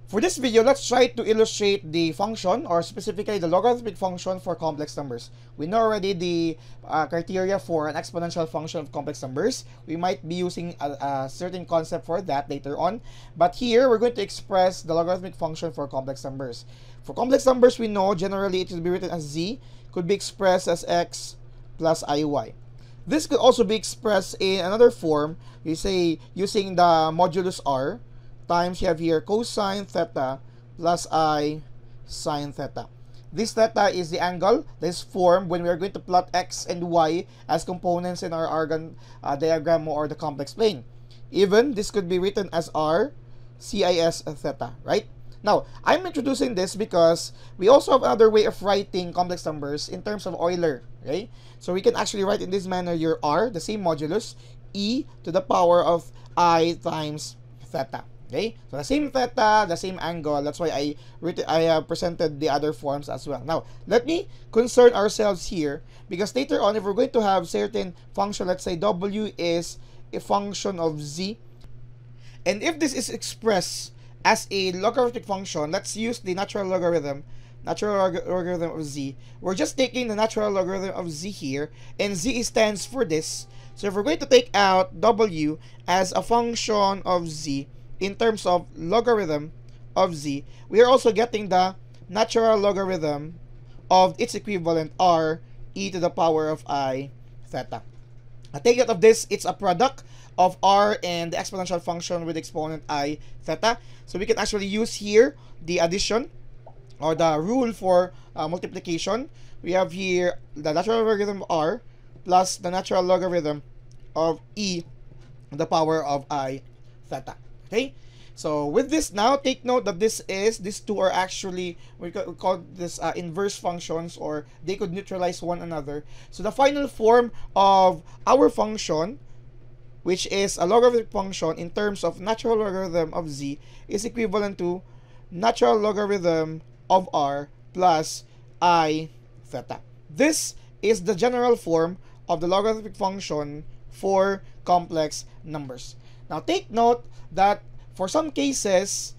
For this video, let's try to illustrate the function, or specifically the logarithmic function for complex numbers. We know already the criteria for an exponential function of complex numbers. We might be using a certain concept for that later on. But here, we're going to express the logarithmic function for complex numbers. For complex numbers, we know generally it will be written as z, could be expressed as x plus iy. This could also be expressed in another form, you say using the modulus r, times you have here cosine theta plus I sine theta. This theta is the angle that is formed when we are going to plot x and y as components in our Argand diagram or the complex plane. Even this could be written as r cis theta, right? Now, I'm introducing this because we also have another way of writing complex numbers in terms of Euler, okay? So we can actually write in this manner your r, the same modulus, e to the power of I times theta. Okay, so the same theta, the same angle. That's why I presented the other forms as well. Now, let me concern ourselves here, because later on, if we're going to have certain function, let's say w is a function of z, and if this is expressed as a logarithmic function, let's use the natural logarithm of z. We're just taking the natural logarithm of z here, and z stands for this. So if we're going to take out w as a function of z, in terms of logarithm of z, we are also getting the natural logarithm of its equivalent r e to the power of I theta. Take note of this, it's a product of r and the exponential function with exponent I theta. So we can actually use here the addition or the rule for multiplication. We have here the natural logarithm of r plus the natural logarithm of e to the power of I theta. Okay, so with this now, take note that these two are actually, we call this inverse functions, or they could neutralize one another. So the final form of our function, which is a logarithmic function in terms of natural logarithm of z, is equivalent to natural logarithm of r plus I theta. This is the general form of the logarithmic function for complex numbers. Now take note that for some cases,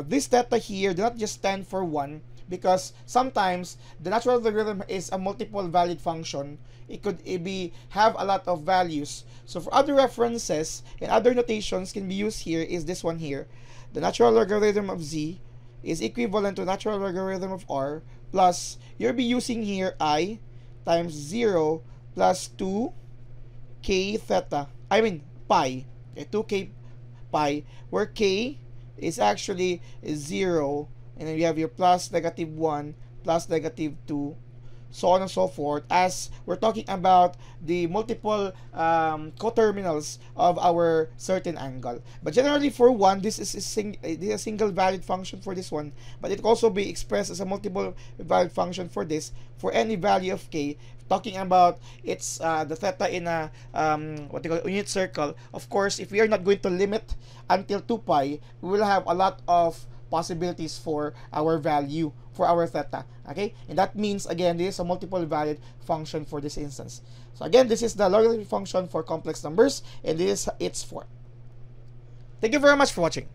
this theta here do not just stand for 1, because sometimes the natural logarithm is a multiple valid function. It could have a lot of values. So for other references and other notations can be used here is this one here. The natural logarithm of z is equivalent to natural logarithm of r plus, you'll be using here I times 0 plus 2k theta, pi, okay, 2k pi, where k is actually 0, and then you have your plus -1 plus -2, so on and so forth, as we're talking about the multiple coterminals of our certain angle. But generally for 1, this is a single valid function for this one, but it can also be expressed as a multiple valid function for this, for any value of k. Talking about it's the theta in a what they call unit circle. Of course, if we are not going to limit until 2 pi, we will have a lot of possibilities for our value for our theta. Okay, and that means again this is a multiple valid function for this instance. So again, this is the logarithmic function for complex numbers, and this is its form. Thank you very much for watching.